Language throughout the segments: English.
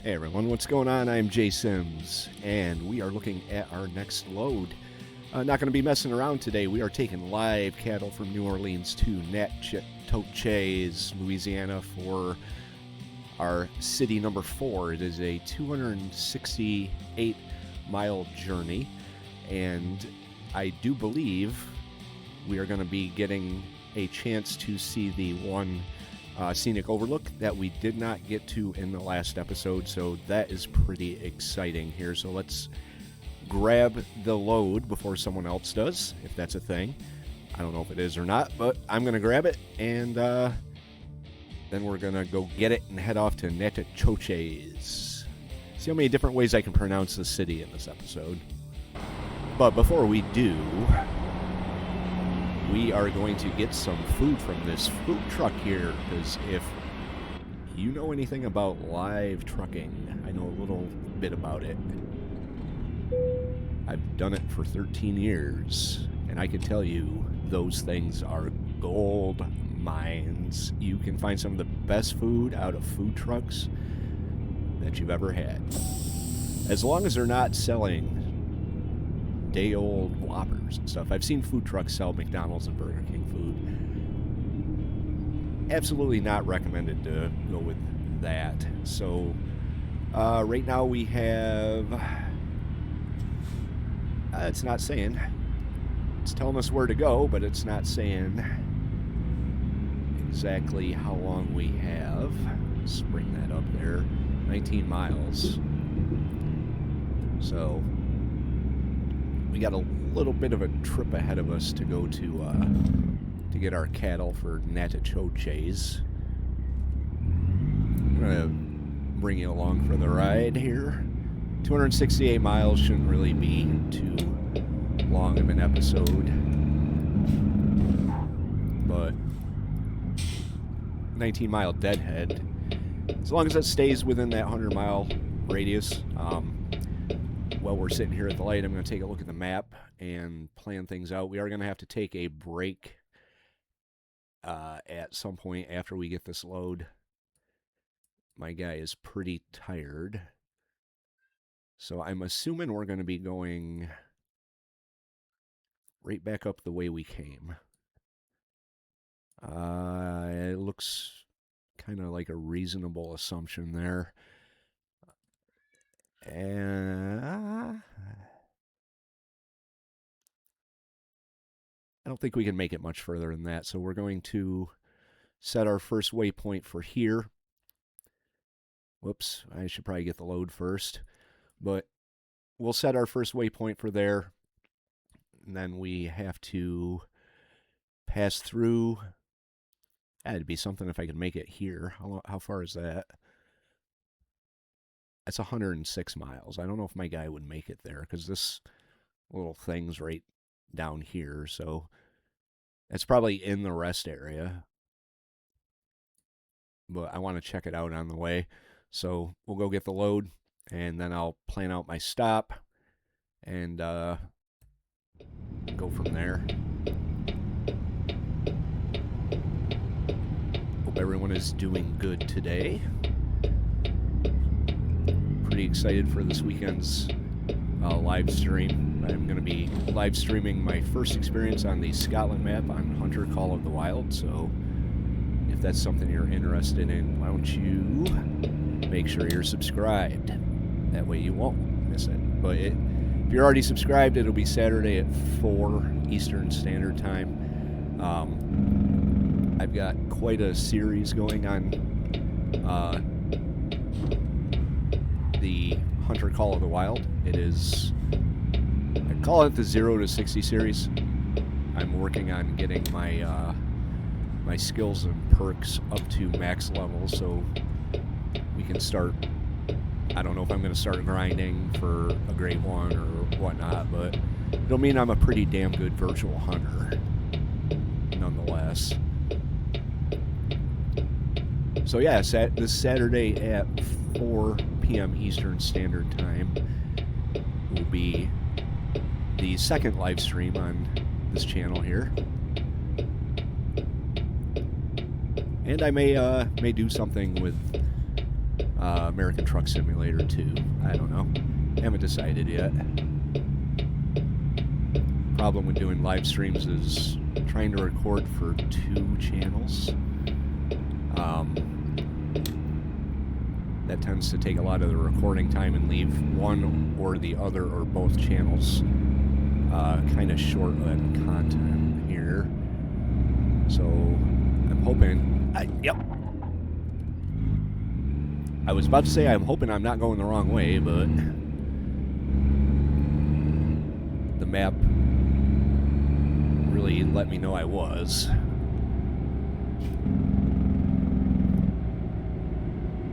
Hey everyone, what's going on? I'm Jay Sims, and we are looking at our next load. Not going to be messing around today. We are taking live cattle from New Orleans to Natchitoches, Louisiana for our city number 4. It is a 268-mile journey, and I do believe we are going to be getting a chance to see the one scenic overlook that we did not get to in the last episode, so that is pretty exciting here. So let's grab the load before someone else does, if that's a thing. I don't know if it is or not, but I'm going to grab it, and then we're going to go get it and head off to Natchitoches. See how many different ways I can pronounce the city in this episode. But before we do, we are going to get some food from this food truck here, because if you know anything about live trucking, I know a little bit about it. I've done it for 13 years, and I can tell you those things are gold mines. You can find some of the best food out of food trucks that you've ever had. As long as they're not selling day-old Whoppers and stuff. I've seen food trucks sell McDonald's and Burger King food. Absolutely not recommended to go with that. So, right now we have... it's not saying. It's telling us where to go, but it's not saying exactly how long we have. Let's bring that up there. 19 miles. So... we got a little bit of a trip ahead of us to go to get our cattle for Natchitoches. I'm going to bring you along for the ride here. 268 miles shouldn't really be too long of an episode. But 19-mile deadhead. As long as it stays within that 100-mile radius, while we're sitting here at the light, I'm going to take a look at the map and plan things out. We are going to have to take a break at some point after we get this load. My guy is pretty tired. So I'm assuming we're going to be going right back up the way we came. It looks kind of like a reasonable assumption there. And I don't think we can make it much further than that, so we're going to set our first waypoint for here. Whoops, I should probably get the load first. But we'll set our first waypoint for there, and then we have to pass through. That'd be something if I could make it here. How far is that? That's 106 miles. I don't know if my guy would make it there, because this little thing's right down here, so it's probably in the rest area. But I want to check it out on the way. So we'll go get the load, and then I'll plan out my stop and go from there. Hope everyone is doing good today. Pretty excited for this weekend's live stream. I'm going to be live streaming my first experience on the Scotland map on Hunter Call of the Wild, so if that's something you're interested in, why don't you make sure you're subscribed. That way you won't miss it. But if you're already subscribed, it'll be Saturday at 4 Eastern Standard Time. I've got quite a series going on the Hunter Call of the Wild. It is, I call it the 0 to 60 series. I'm working on getting my my skills and perks up to max level, so we can start. I don't know if I'm going to start grinding for a grade 1 or whatnot, but it'll mean I'm a pretty damn good virtual hunter nonetheless. So yeah, this Saturday at 4 p.m. Eastern Standard Time will be the second live stream on this channel here. And I may do something with American Truck Simulator 2. I don't know. Haven't decided yet. Problem with doing live streams is trying to record for 2 channels. That tends to take a lot of the recording time and leave one or the other or both channels kind of short on content here. So I'm hoping... Yep. I was about to say I'm hoping I'm not going the wrong way, but the map really let me know I was.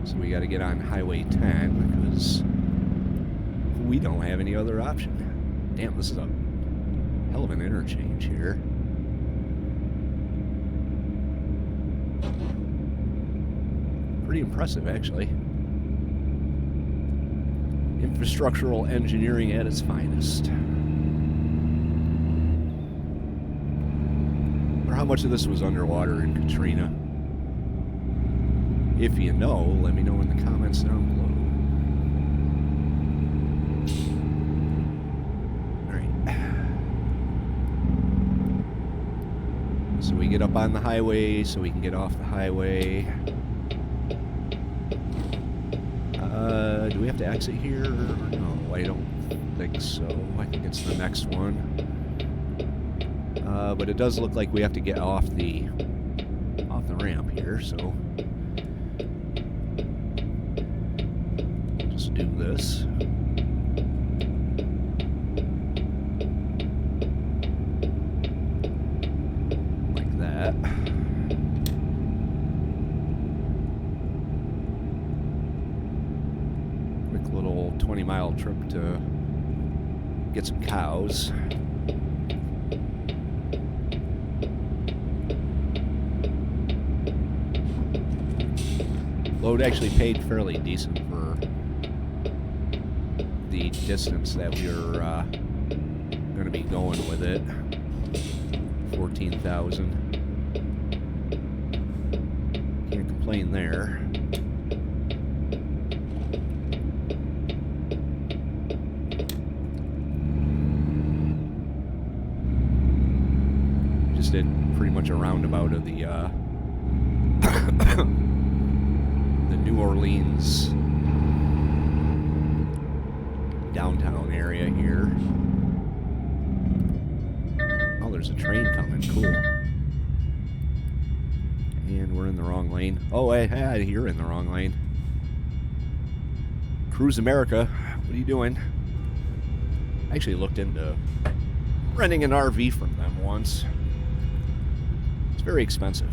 So we got to get on Highway 10 because we don't have any other option. Damn, this is a hell of an interchange here. Pretty impressive, actually. Infrastructural engineering at its finest. Or how much of this was underwater in Katrina? If you know, let me know in the comments down below. Alright. So we get up on the highway so we can get off the highway. Do we have to exit here? No, I don't think so. I think it's the next one. But it does look like we have to get off the ramp here, so just do this. Like that. Quick little 20-mile trip to get some cows. Load actually paid fairly decent for the distance that we were going to be going with it. 14,000. Can't complain there. Just did pretty much a roundabout of the New Orleans downtown area here. Oh, there's a train coming. Cool. And we're in the wrong lane. Oh, hey, you're in the wrong lane. Cruise America, what are you doing? I actually looked into renting an RV from them once. It's very expensive.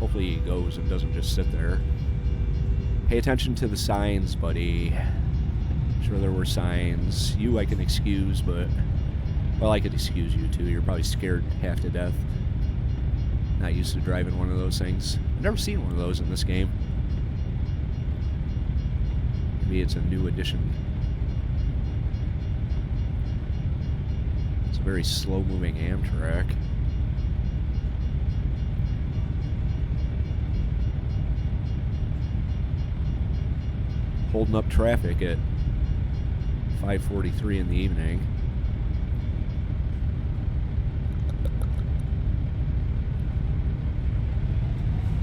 Hopefully he goes and doesn't just sit there. Pay attention to the signs, buddy. I'm sure there were signs. You I can excuse, but... Well, I could excuse you too. You're probably scared half to death. Not used to driving one of those things. I've never seen one of those in this game. Maybe it's a new addition. It's a very slow-moving Amtrak. Holding up traffic at 5:43 in the evening.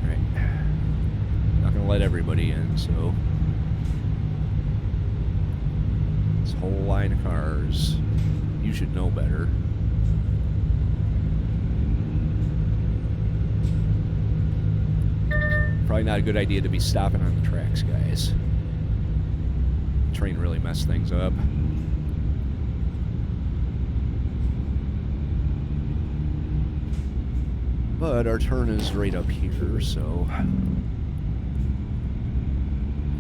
Right. Not gonna let everybody in, so this whole line of cars, you should know better. Probably not a good idea to be stopping on the tracks, guys. Train really messed things up. But our turn is right up here, so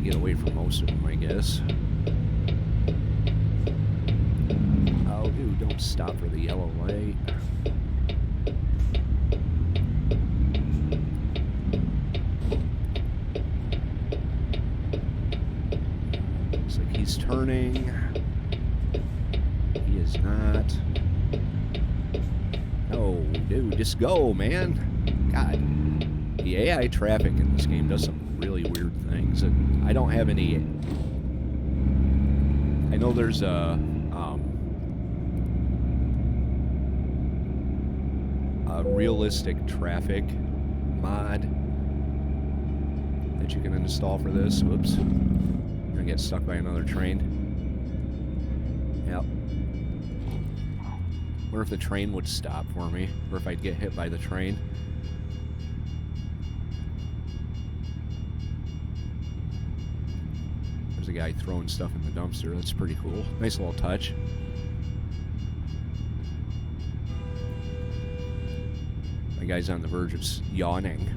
get away from most of them, I guess. Oh, dude, don't stop for the yellow light. He's turning. He is not. No, dude, just go, man. God. The AI traffic in this game does some really weird things, and I don't have any. I know there's a realistic traffic mod that you can install for this. Whoops. I'm gonna get stuck by another train. Yep. Wonder if the train would stop for me, or if I'd get hit by the train. There's a guy throwing stuff in the dumpster. That's pretty cool. Nice little touch. My guy's on the verge of yawning.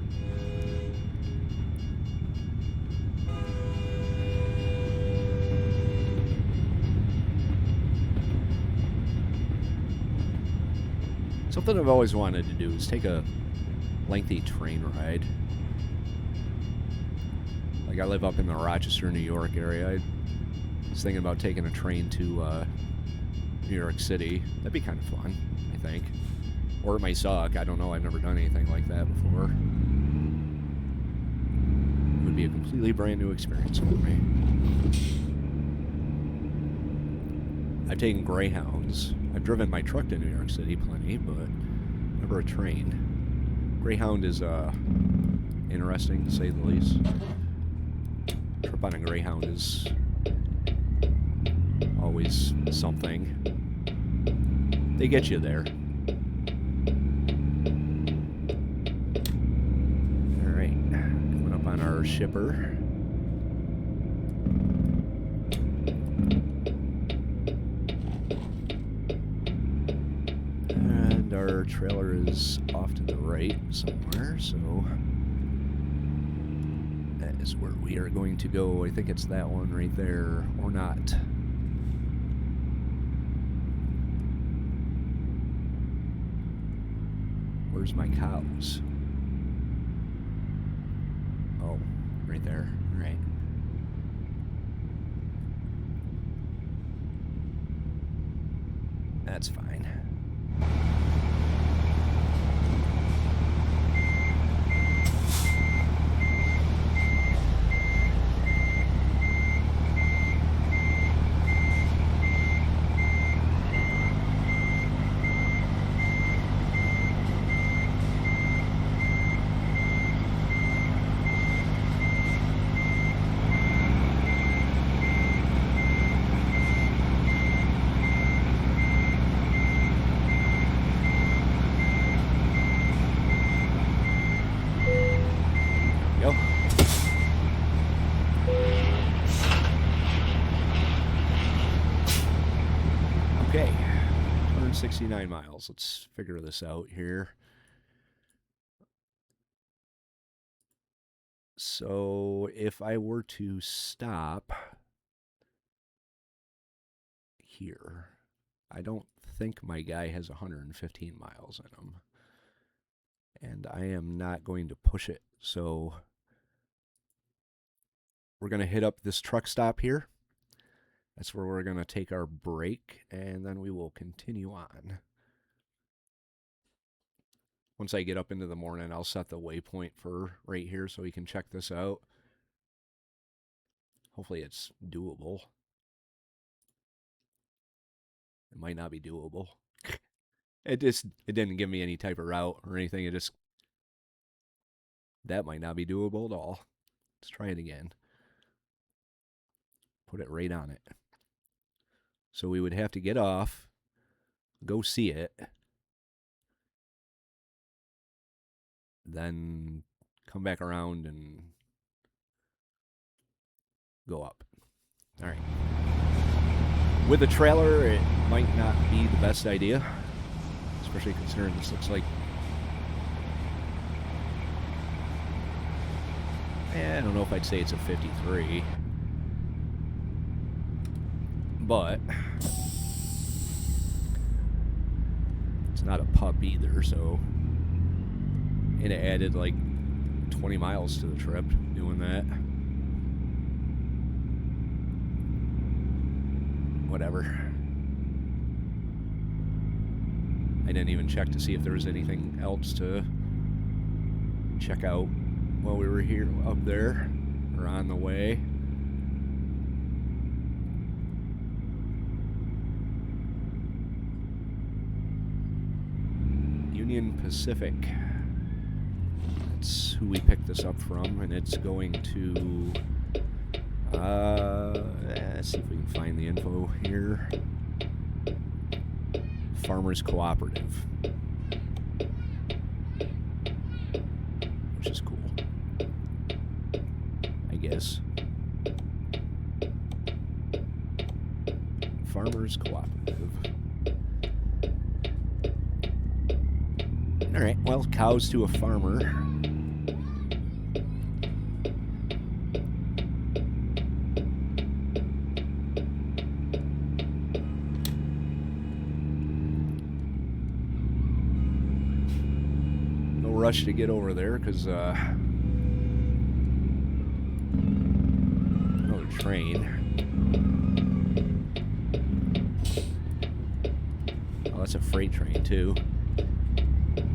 Something I've always wanted to do is take a lengthy train ride. Like, I live up in the Rochester, New York area. I was thinking about taking a train to New York City. That'd be kind of fun, I think. Or it might suck. I don't know. I've never done anything like that before. It would be a completely brand new experience for me. I've taken Greyhounds. I've driven my truck to New York City plenty, but never a train. Greyhound is interesting, to say the least. Trip on a Greyhound is always something. They get you there. Alright, coming up on our shipper. And our trailer is off to the right somewhere, so that is where we are going to go. I think it's that one right there, or not. Where's my cows? Oh, right there. All right. That's fine. Okay, 169 miles. Let's figure this out here. So if I were to stop here, I don't think my guy has 115 miles in him. And I am not going to push it. So we're going to hit up this truck stop here. That's where we're going to take our break, and then we will continue on. Once I get up into the morning, I'll set the waypoint for right here so we can check this out. Hopefully it's doable. It might not be doable. It didn't give me any type of route or anything. That might not be doable at all. Let's try it again. Put it right on it. So we would have to get off, go see it, then come back around and go up. All right. With a trailer, it might not be the best idea, especially considering this looks like... I don't know if I'd say it's a 53. But it's not a pup either, so... And it added like 20 miles to the trip doing that. Whatever. I didn't even check to see if there was anything else to check out while we were here up there, or on the way. Union Pacific. That's who we picked this up from, and it's going to... let's see if we can find the info here. Farmers Cooperative. Which is cool, I guess. Farmers Cooperative. Alright, well, cows to a farmer. No rush to get over there, because, another train. Oh, that's a freight train, too.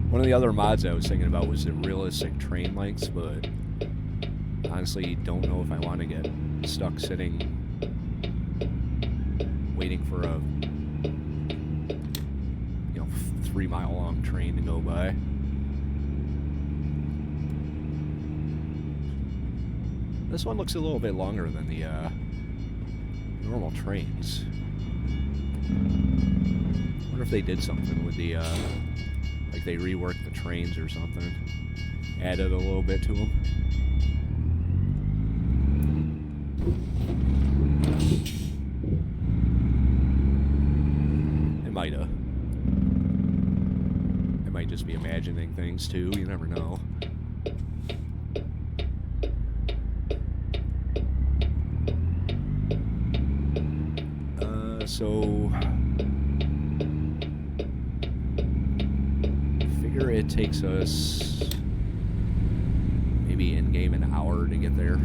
One of the other mods I was thinking about was the realistic train lengths, but honestly don't know if I want to get stuck sitting waiting for a 3-mile long train to go by. This one looks a little bit longer than the normal trains. I wonder if they did something with the like they reworked the trains or something. Added a little bit to them. It might have. I might just be imagining things too. You never know. So... it takes us maybe in game an hour to get there.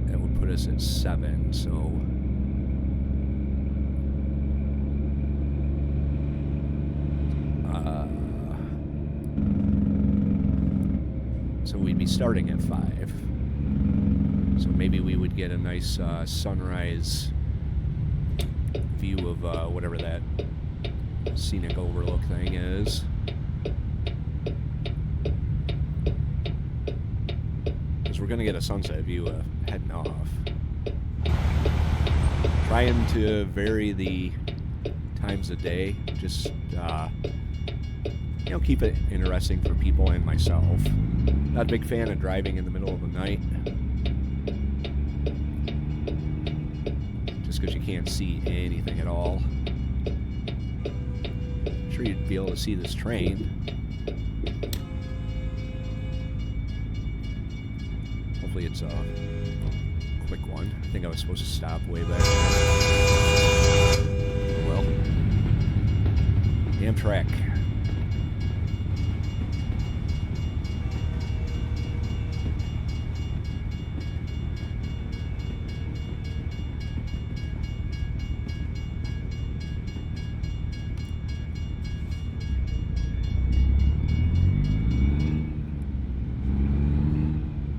That would put us at 7, so we'd be starting at 5. So maybe we would get a nice sunrise view of whatever that scenic overlook thing is. Because we're going to get a sunset view heading off. Trying to vary the times of day. Just, keep it interesting for people and myself. Not a big fan of driving in the middle of the night. Just because you can't see anything at all. Sure you'd be able to see this train. Hopefully it's a quick one. I think I was supposed to stop way back. Oh well. Amtrak.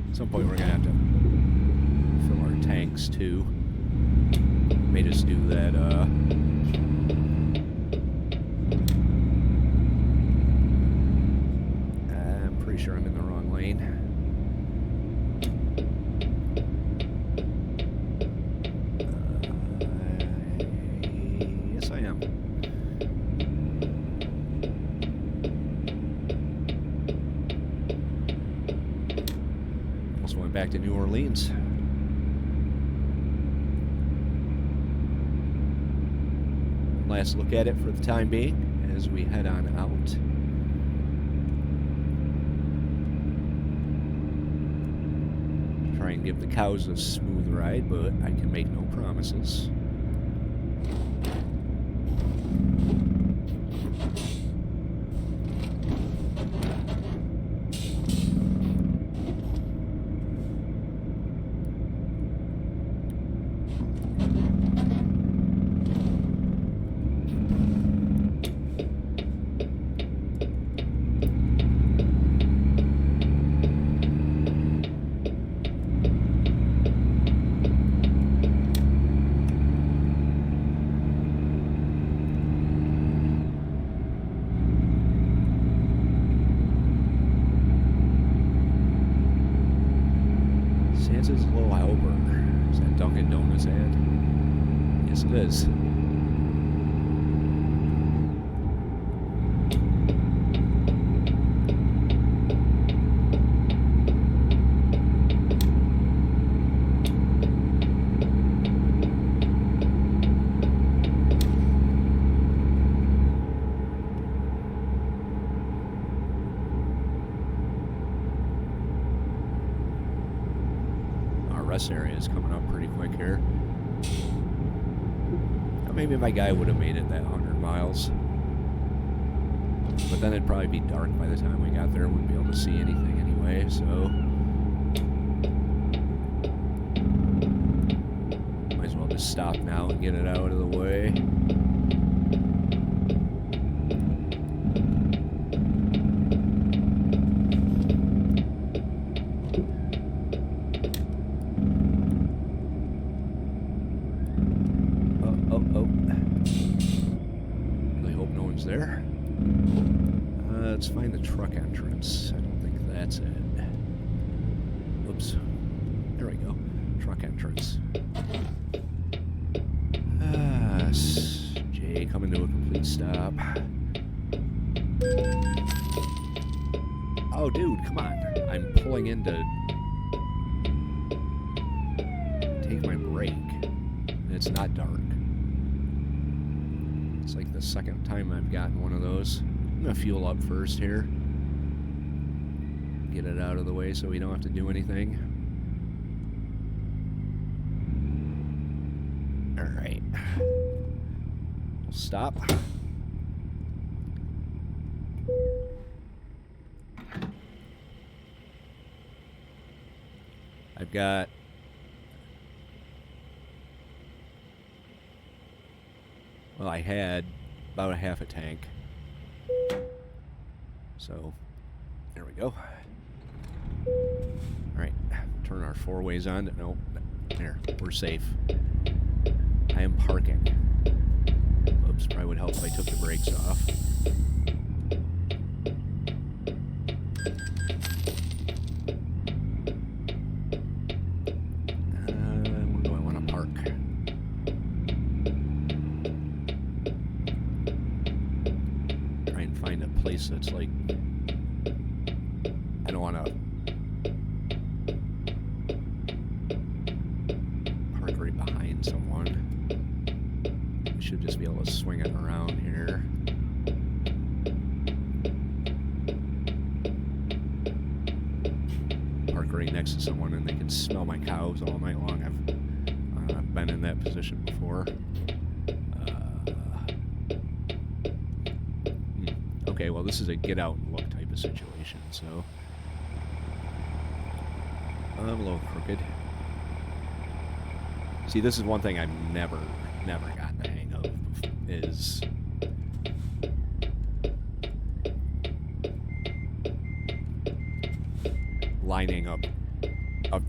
At some point we're gonna have to fill our tanks too. Made us do that I'm pretty sure I'm in the wrong lane. Yes I am. Back to New Orleans. Last look at it for the time being as we head on out. Try and give the cows a smooth ride, but I can make no promises. it is. Rest area is coming up pretty quick here. Maybe my guy would have made it that 100 miles. But then it'd probably be dark by the time we got there. Wouldn't be able to see anything anyway, so... Might as well just stop now and get it out of the way. There. Let's find the truck entrance. I don't think that's it. Oops. There we go. Truck entrance. Jay coming to a complete stop. Oh, dude, come on. I'm pulling in to take my break. And it's not dark. It's like the second time I've gotten one of those. I'm going to fuel up first here. Get it out of the way so we don't have to do anything. Alright. We'll stop. I've got... Well, I had about a half a tank. So, there we go. Alright, turn our four ways on. No, there, we're safe. I am parking. Oops, probably would help if I took the brakes off. Where do I want to park? Find a place that's like, I don't want to park right behind someone. I should just be able to swing it around here. Park right next to someone and they can smell my cows all night long. I've been in that position before. Okay, well, this is a get out and look type of situation, so I'm a little crooked. See, this is one thing I've never gotten the hang of, is lining up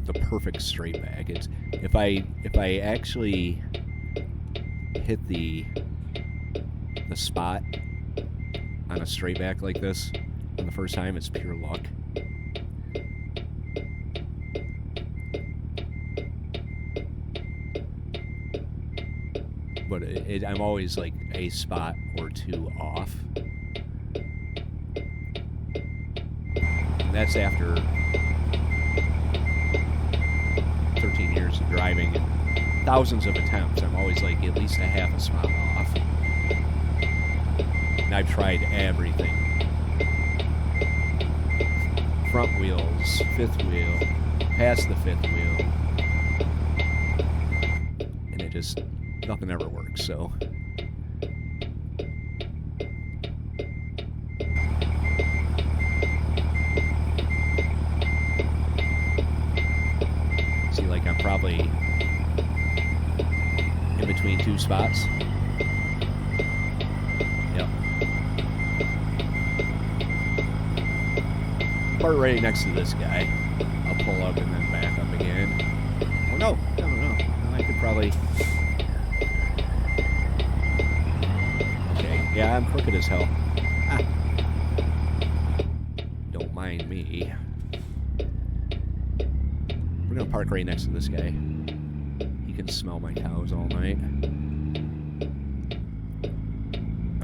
the perfect straight back. It's if I actually hit the spot on a straight back like this on the first time, it's pure luck. But I'm always like a spot or two off. And that's after 13 years of driving and thousands of attempts. I'm always like at least a half a spot off. And I've tried everything. Front wheels, fifth wheel, past the fifth wheel. And it just, nothing ever works, so. See, like I'm probably in between two spots. Yep. Part right next to this guy. I'll pull up and then back up again. Oh no, no. I could probably... Okay, yeah, I'm crooked as hell. Ah. Don't mind me. We're gonna park right next to this guy. He can smell my cows all night.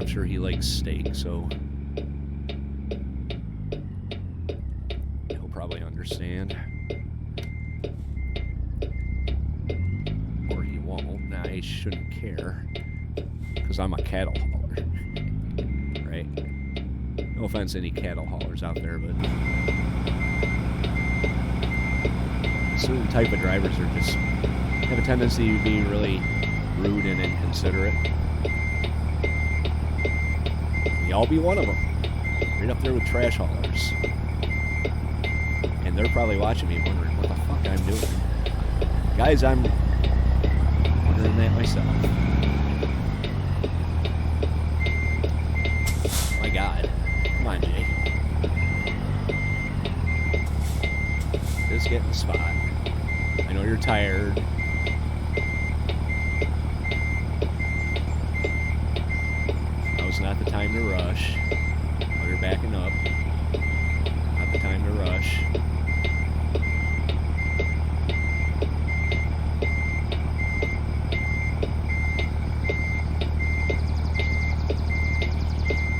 I'm sure he likes steak, so he'll probably understand. Or he won't. Nah, he shouldn't care. Because I'm a cattle hauler. Right? No offense to any cattle haulers out there, but certain type of drivers are just have a tendency to be really rude and inconsiderate. Y'all be one of them. Right up there with trash haulers. And they're probably watching me wondering what the fuck I'm doing. Guys, I'm wondering that myself. My God. Come on, Jay. Just get in the spot. I know you're tired. Now's not the time to rush. While you're backing up. Not the time to rush.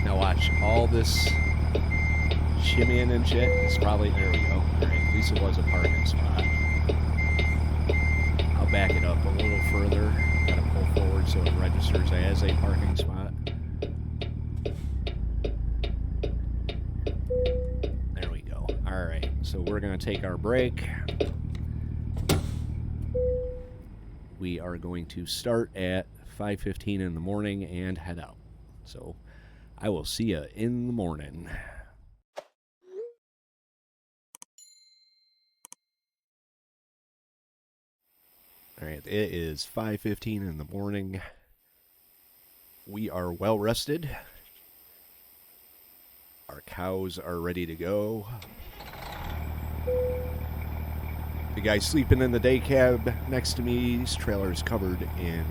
Now watch. All this shimmying and shit is probably... There we go. Alright, at least it was a parking spot. I'll back it up a little further. Gotta pull forward so it registers as a parking spot. There we go. Alright, so we're gonna take our break. We are going to start at 5:15 in the morning and head out. So I will see you in the morning. All right, it is 5:15 in the morning. We are well rested. Our cows are ready to go. The guy sleeping in the day cab next to me, his trailer is covered in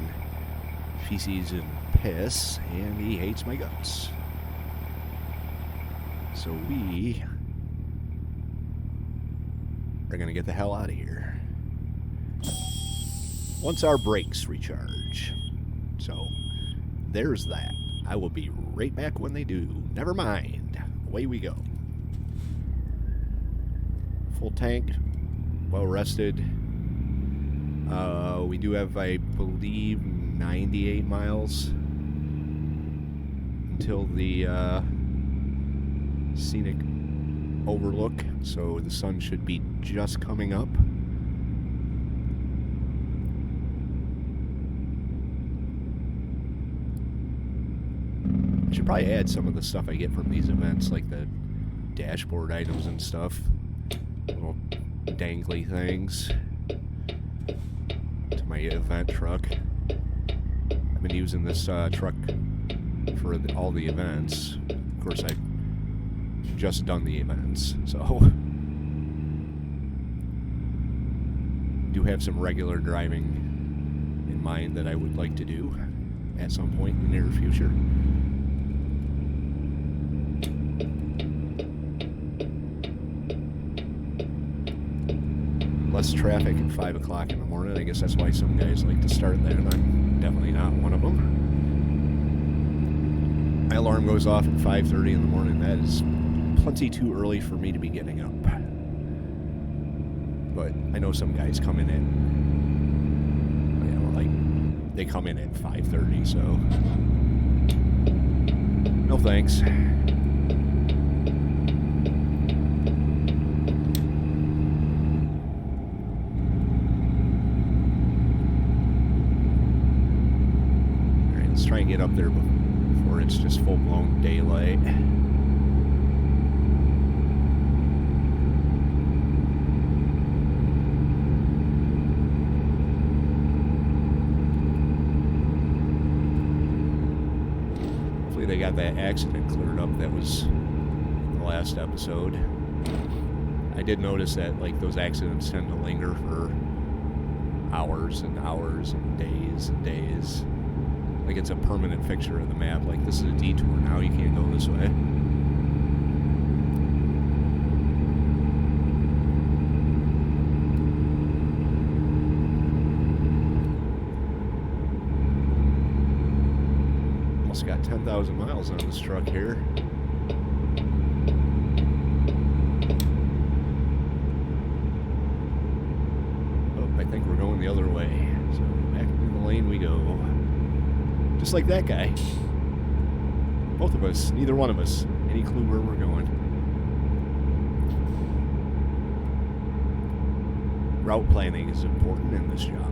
feces and piss, and he hates my guts. So we are going to get the hell out of here once our brakes recharge. So there's that. I will be right back when they do. Never mind. Away we go. Full tank. Well rested. We do have, I believe, 98 miles until the scenic overlook. So the sun should be just coming up. I should probably add some of the stuff I get from these events, like the dashboard items and stuff. Little dangly things to my event truck. I've been using this truck for all the events. Of course, I've just done the events, so do have some regular driving in mind that I would like to do at some point in the near future. Less traffic at 5 o'clock in the morning. I guess that's why some guys like to start then. I'm definitely not one of them. My alarm goes off at 5:30 in the morning. That is plenty too early for me to be getting up. But I know some guys come in at, like, they come in at 5:30, so no thanks. Try and get up there before it's just full-blown daylight. Hopefully they got that accident cleared up that was in the last episode. I did notice that, like, those accidents tend to linger for hours and hours and days and days. Like it's a permanent fixture of the map. Like, this is a detour now, you can't go this way. Almost got 10 10,000 miles on this truck here. Oh, I think we're going the other way. So back into the lane we go. Just like that guy. Both of us, neither one of us, any clue where we're going. Route planning is important in this job.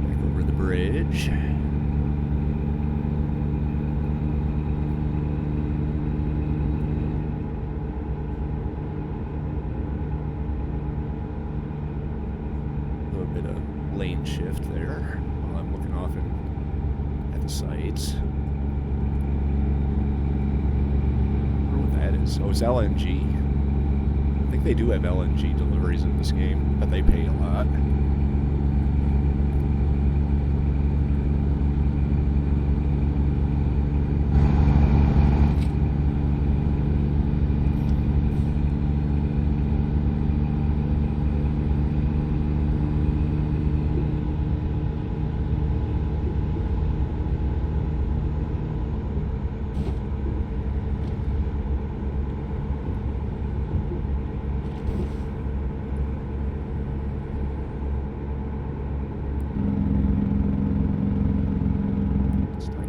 Back over the bridge. Lane shift there while I'm looking off at the sights. I wonder what that is. Oh, it's LNG. I think they do have LNG deliveries in this game, but they pay a lot.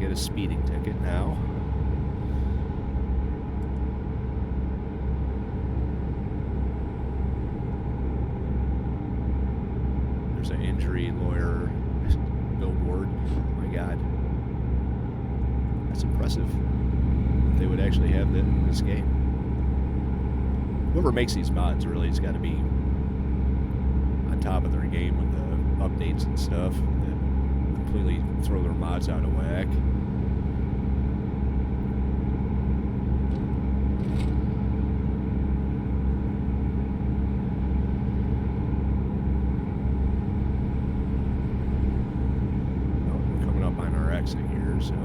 A speeding ticket now. There's an injury lawyer billboard. Oh my God. That's impressive. They would actually have that in this game. Whoever makes these mods really has got to be on top of their game with the updates and stuff that completely throw their mods out of whack. Here, so I'm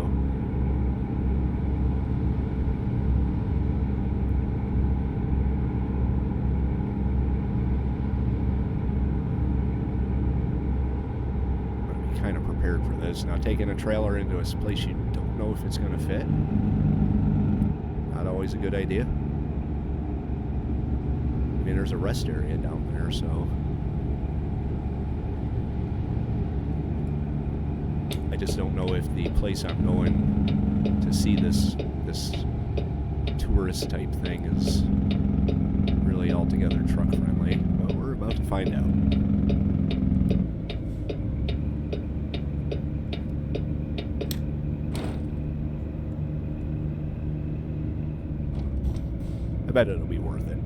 gonna be kind of prepared for this. Now, taking a trailer into a place you don't know if it's going to fit, not always a good idea. I mean, there's a rest area down there, so I just don't know if the place I'm going to see this tourist type thing is really altogether truck friendly. But we're about to find out. I bet it'll be worth it.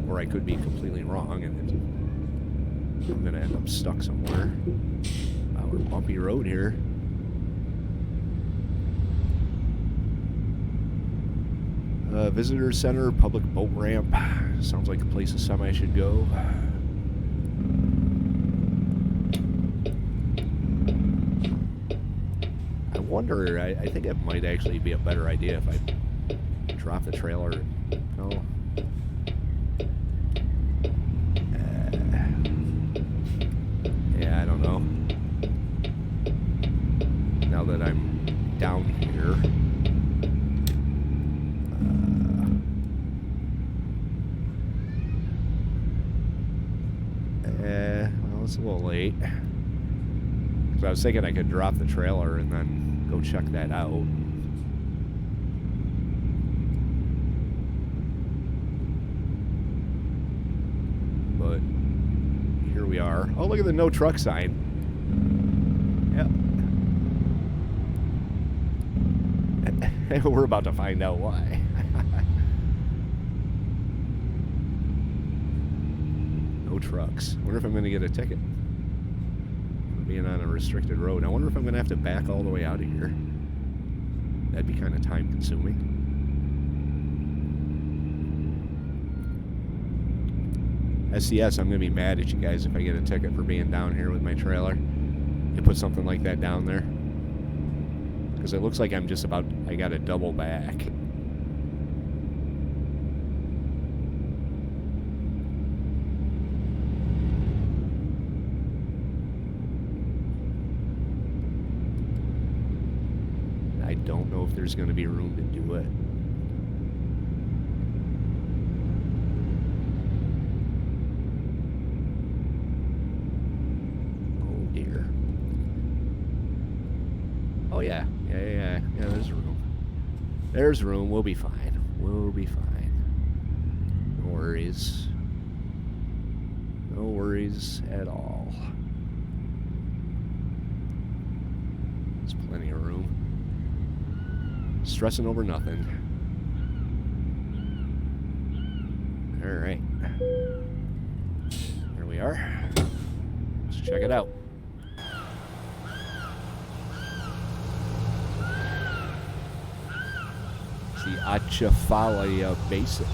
Or I could be completely wrong, and I'm going to end up stuck somewhere. Wow, we're a bumpy road here. Visitor center, public boat ramp. Sounds like a place a semi should go. I wonder, I think it might actually be a better idea if I drop the trailer. No. Yeah, I don't know. Now that I'm down here. Well, it's a little late. Because I was thinking I could drop the trailer and then go check that out. But here we are. Oh, look at the no truck sign. Yep. We're about to find out why. No trucks. Wonder if I'm going to get a ticket for being on a restricted road. I wonder if I'm going to have to back all the way out of here. That'd be kind of time consuming. SCS, I'm going to be mad at you guys if I get a ticket for being down here with my trailer. You put something like that down there. Because it looks like I got to double back. I don't know if there's going to be room to do it. Oh dear. Oh yeah, there's room. There's room, we'll be fine. We'll be fine. No worries. No worries at all. There's plenty of room. Stressing over nothing. Alright. There we are. Let's check it out. It's the Atchafalaya Basin.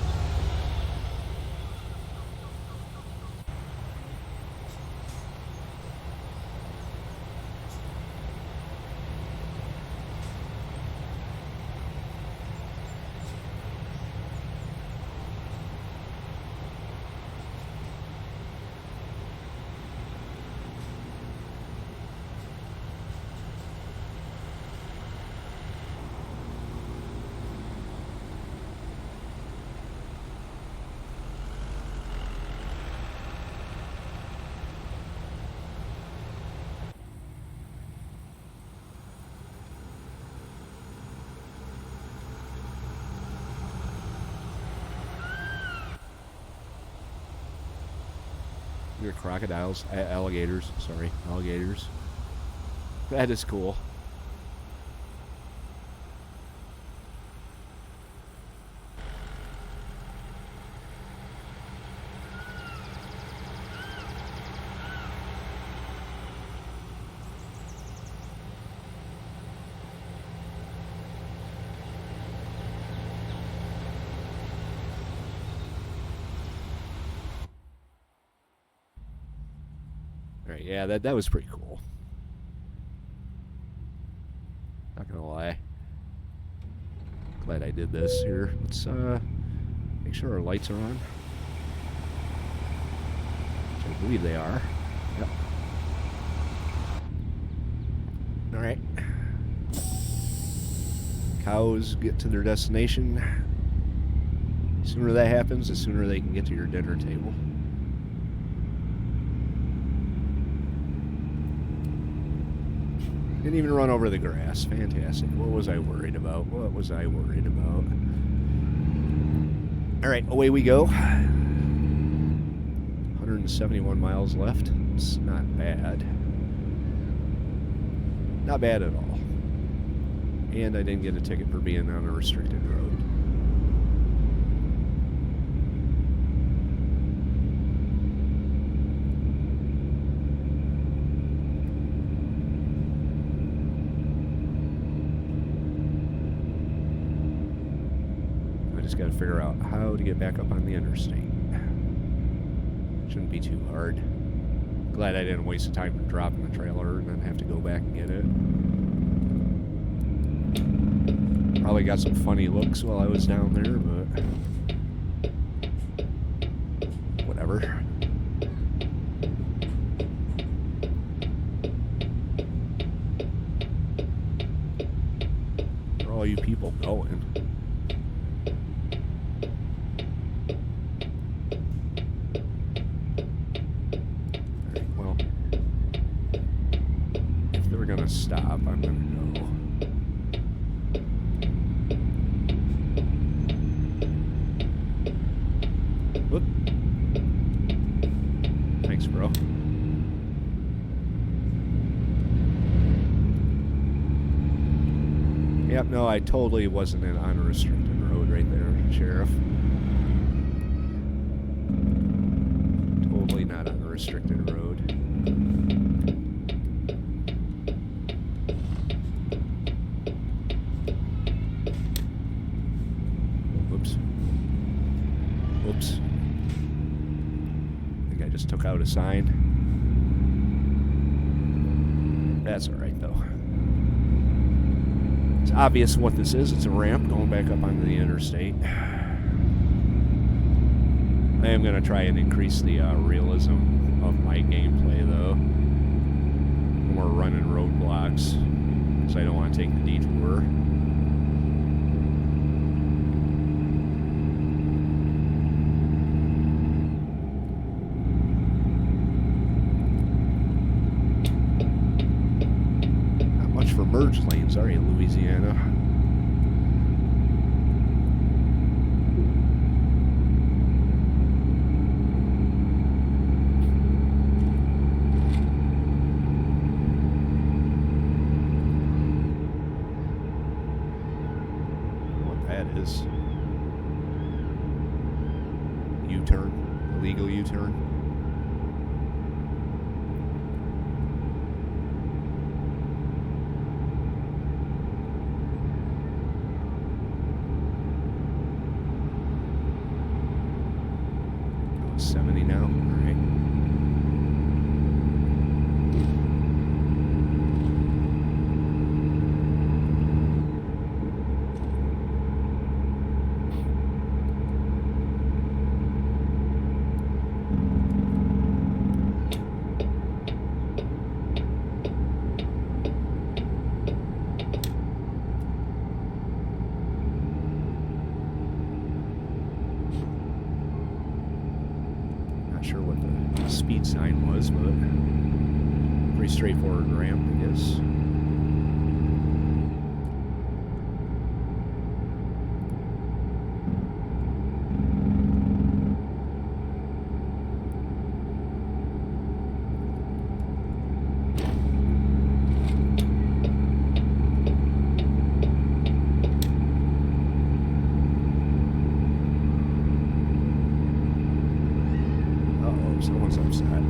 Your crocodiles, alligators. That is cool. Alright, yeah, that was pretty cool. Not gonna lie. Glad I did this here. Let's make sure our lights are on. Which I believe they are. Yep. Alright. Cows get to their destination. The sooner that happens, the sooner they can get to your dinner table. Didn't even run over the grass. Fantastic. What was I worried about? Alright, away we go. 171 miles left. It's not bad. Not bad at all. And I didn't get a ticket for being on a restricted road. Got to figure out how to get back up on the interstate. Shouldn't be too hard. Glad I didn't waste the time dropping the trailer and then have to go back and get it. Probably got some funny looks while I was down there, but whatever. Where are all you people going? Stop, I'm gonna go. Whoop. Thanks, bro. Yep, no, I totally wasn't on a restricted road right there, Sheriff. Totally not on a restricted road. Whoops. Whoops. I think I just took out a sign. That's alright, though. It's obvious what this is. It's a ramp going back up onto the interstate. I am going to try and increase the realism of my gameplay, though. When we're running roadblocks, so I don't want to take the detour. For merge lanes, are you, Louisiana? What that is? U-turn, illegal U-turn. Speed sign was, but pretty straightforward ramp, I guess. Someone's upset.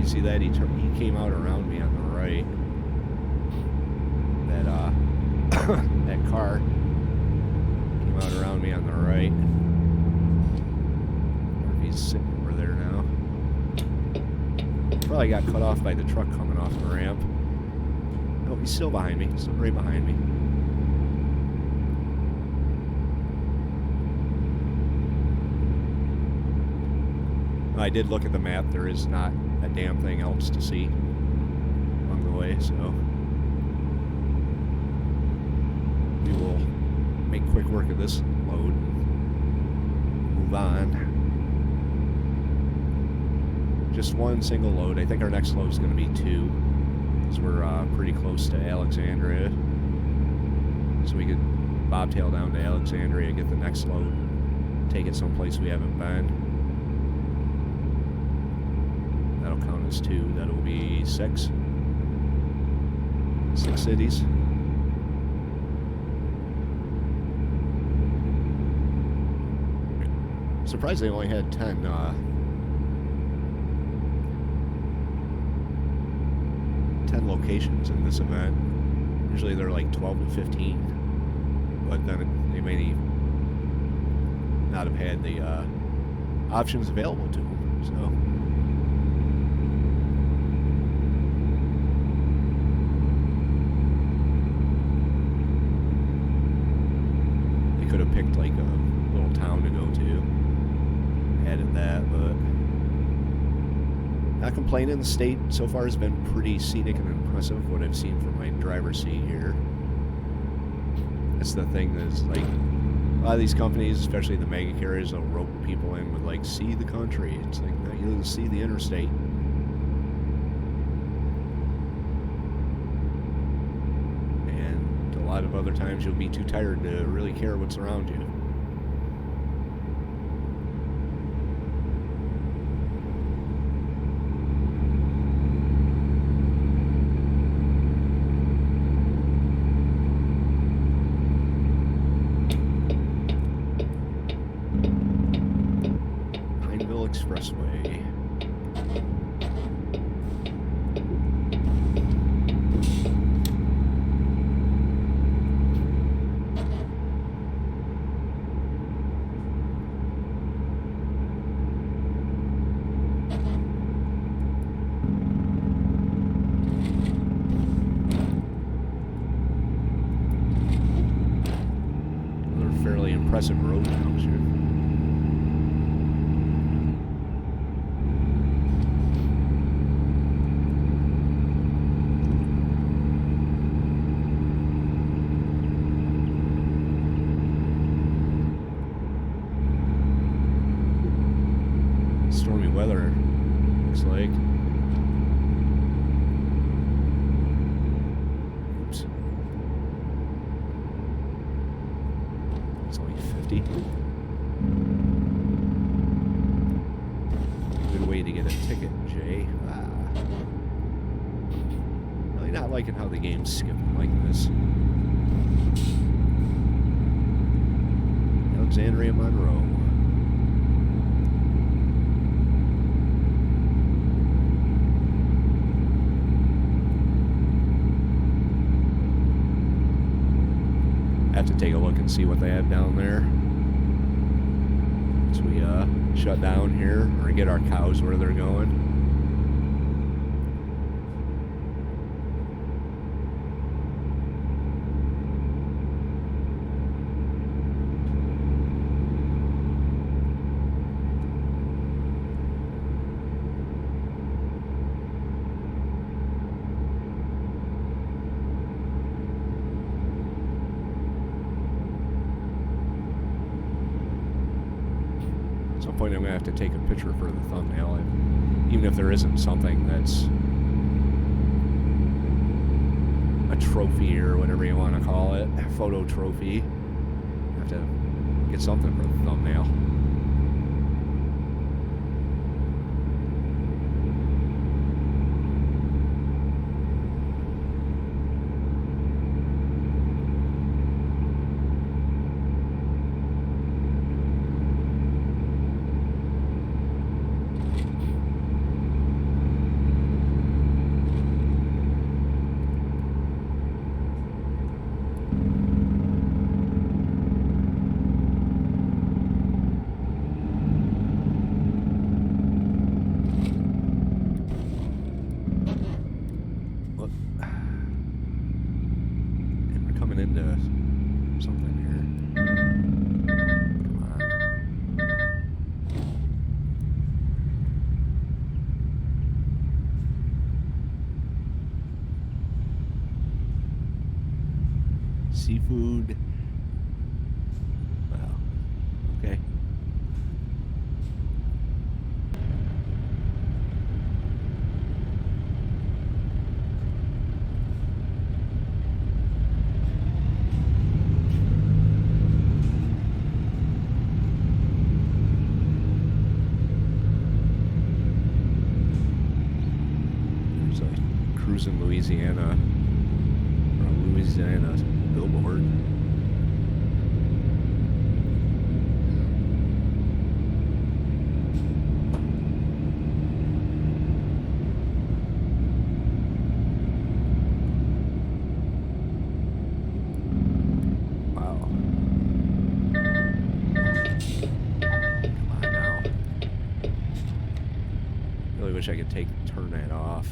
See that he came out around me on the right. That car came out around me on the right. He's sitting over there now. Probably got cut off by the truck coming off the ramp. Oh, he's still behind me. Still right behind me. I did look at the map. There is not a damn thing else to see along the way, so we will make quick work of this load and move on. Just one single load. I think our next load is going to be 2, because we're pretty close to Alexandria, so we could bobtail down to Alexandria, get the next load, and take it someplace we haven't been. That'll count as 2. That'll be 6. 6 cities. Surprised they only had 10 locations in this event. Usually they're like 12 to 15. But then they may not have had the options available to them. So have picked like a little town to go to. Added that, but not complaining. The state so far has been pretty scenic and impressive, what I've seen from my driver's seat here. That's the thing is, like, a lot of these companies, especially the mega carriers, will rope people in with, like, see the country. It's like, no, you'll see the interstate. And a lot of other times you'll be too tired to really care what's around you. Expressway. Another fairly impressive road comes here. Stormy weather, looks like. Oops. It's only 50. Good way to get a ticket, Jay. Really not liking how the game's skipping like this. Alexandria Monroe. Have to take a look and see what they have down there. As we shut down here or get our cows where they're going. At some point I'm going to have to take a picture for the thumbnail, and even if there isn't something that's a trophy or whatever you want to call it, a photo trophy, I have to get something for the thumbnail. Into something here. Come on. Seafood. Wow. Okay. In Louisiana, or a Louisiana billboard. Wow. Come on now. Really wish I could turn that off.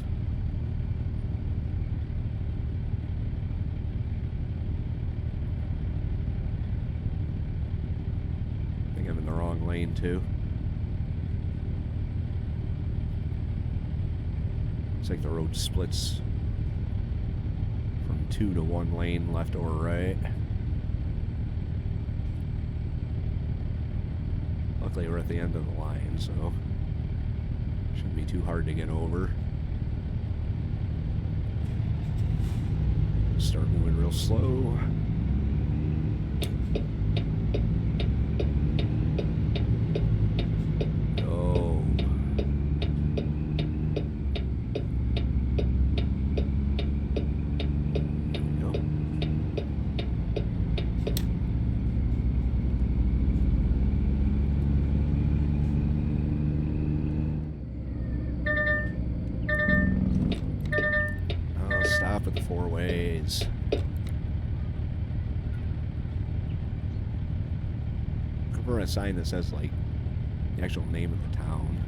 think I'm in the wrong lane, too. Looks like the road splits from 2 to 1 lane, left or right. Luckily, we're at the end of the line, so shouldn't be too hard to get over. Start moving real slow. Oh. There we go. Oh, stop at the 4 ways. For a sign that says, like, the actual name of the town.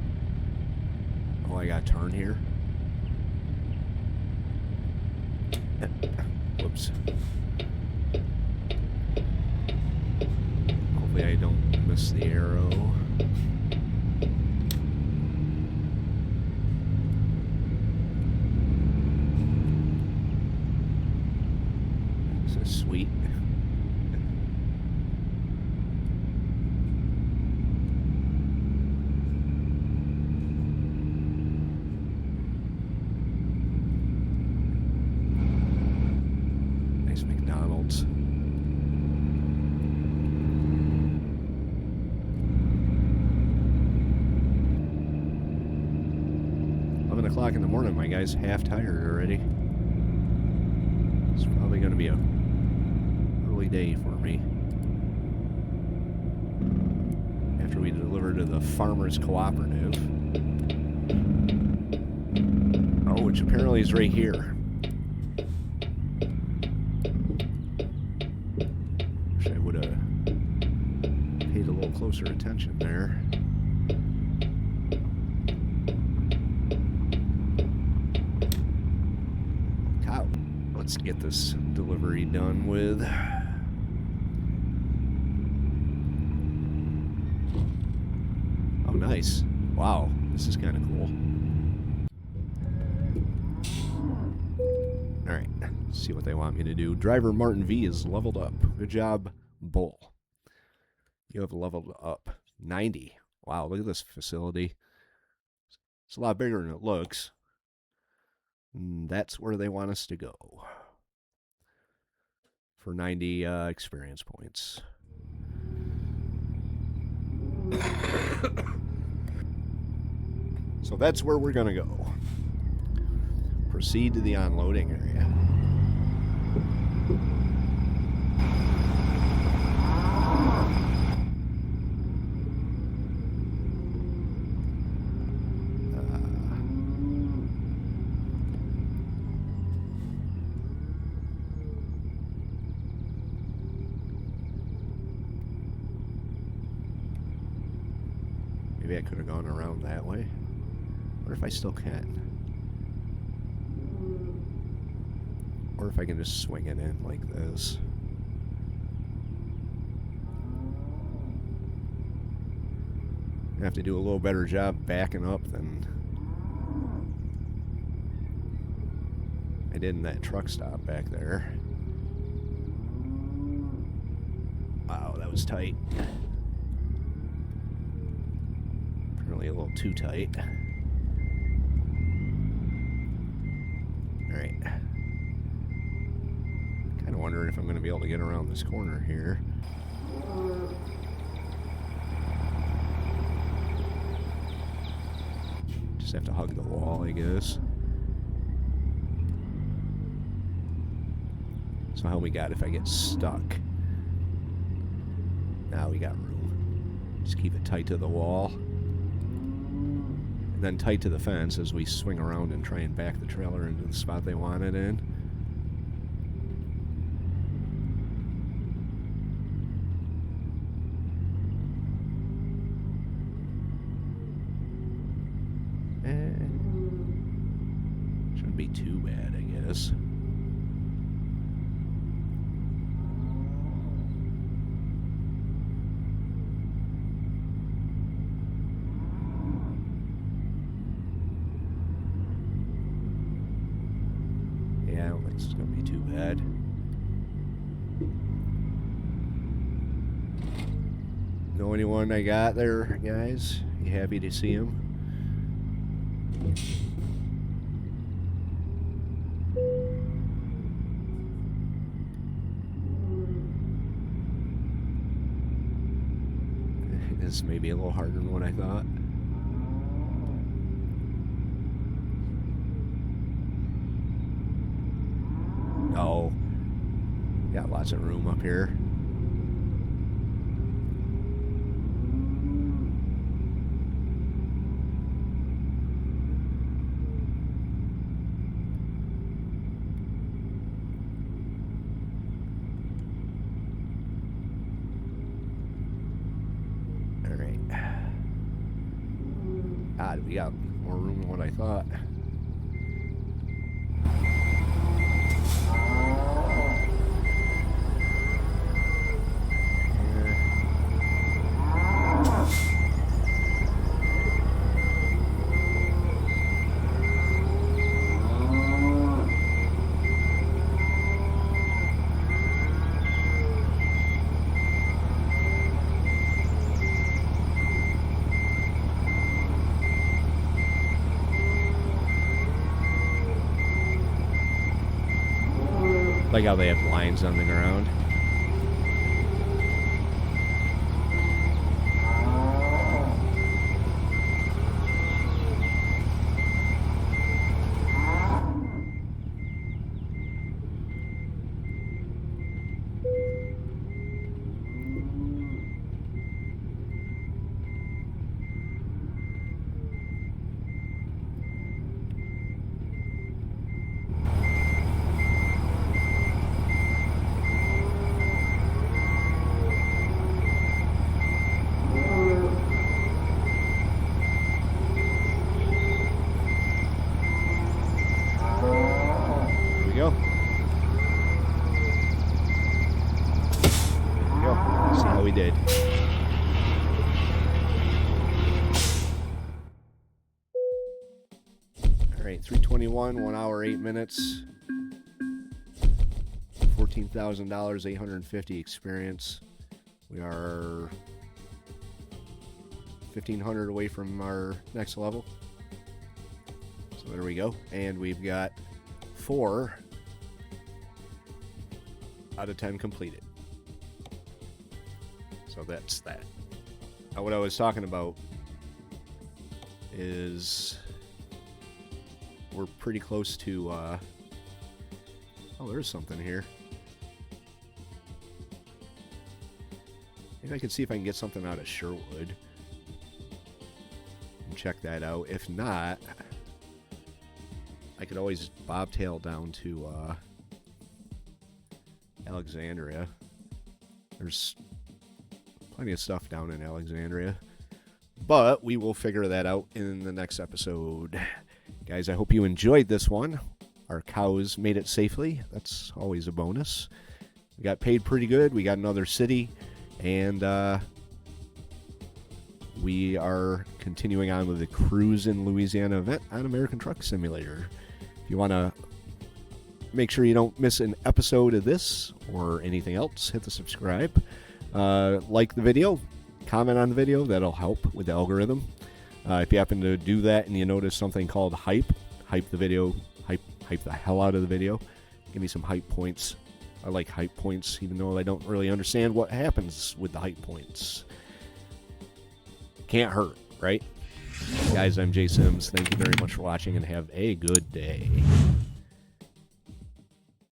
Oh, I gotta turn here. Whoops. Hopefully I don't miss the arrow. This is sweet. McDonald's. 11 o'clock in the morning, my guy's half tired already. It's probably going to be a early day for me. After we deliver to the Farmers Cooperative. Oh, which apparently is right here. Closer attention there. Cow. Let's get this delivery done with. Oh, nice. Wow, this is kind of cool. Alright, let's see what they want me to do. Driver Martin V is leveled up. Good job, Bull. You have leveled up 90. Wow, look at this facility. It's a lot bigger than it looks. And that's where they want us to go. For 90 experience points. So that's where we're going to go. Proceed to the unloading area. Maybe I could have gone around that way. Or if I still can. Or if I can just swing it in like this. I have to do a little better job backing up than I did in that truck stop back there. Wow, that was tight. Apparently a little too tight. Alright. Kind of wondering if I'm going to be able to get around this corner here. Just have to hug the wall, I guess. So how we got if I get stuck? Now we got room. Just keep it tight to the wall. And then tight to the fence as we swing around and try and back the trailer into the spot they want it in. Shouldn't be too bad, I guess. This is going to be too bad. Know anyone I got there, guys? You happy to see him? This may be a little harder than what I thought. Oh, got lots of room up here. God, we got more room than what I thought. Like how they have lines on the ground. We did. All right, 321, 1 hour, 8 minutes. $14,000, 850 experience. We are 1,500 away from our next level. So there we go. And we've got 4 out of 10 completed. So that's that. Now what I was talking about is we're pretty close to, oh, there's something here. Maybe I can see if I can get something out of Sherwood and check that out. If not, I could always bobtail down to Alexandria. There's plenty of stuff down in Alexandria, but we will figure that out in the next episode. Guys, I hope you enjoyed this one. Our cows made it safely. That's always a bonus. We got paid pretty good. We got another city, and we are continuing on with the Cruise in Louisiana event on American Truck Simulator. If you want to make sure you don't miss an episode of this or anything else, hit the subscribe. Like the video, comment on the video. That'll help with the algorithm. If you happen to do that and you notice something called hype the video, hype the hell out of the video. Give me some hype points. I like hype points, even though I don't really understand what happens with the hype points. Can't hurt, right? Guys, I'm Jay Sims. Thank you very much for watching and have a good day.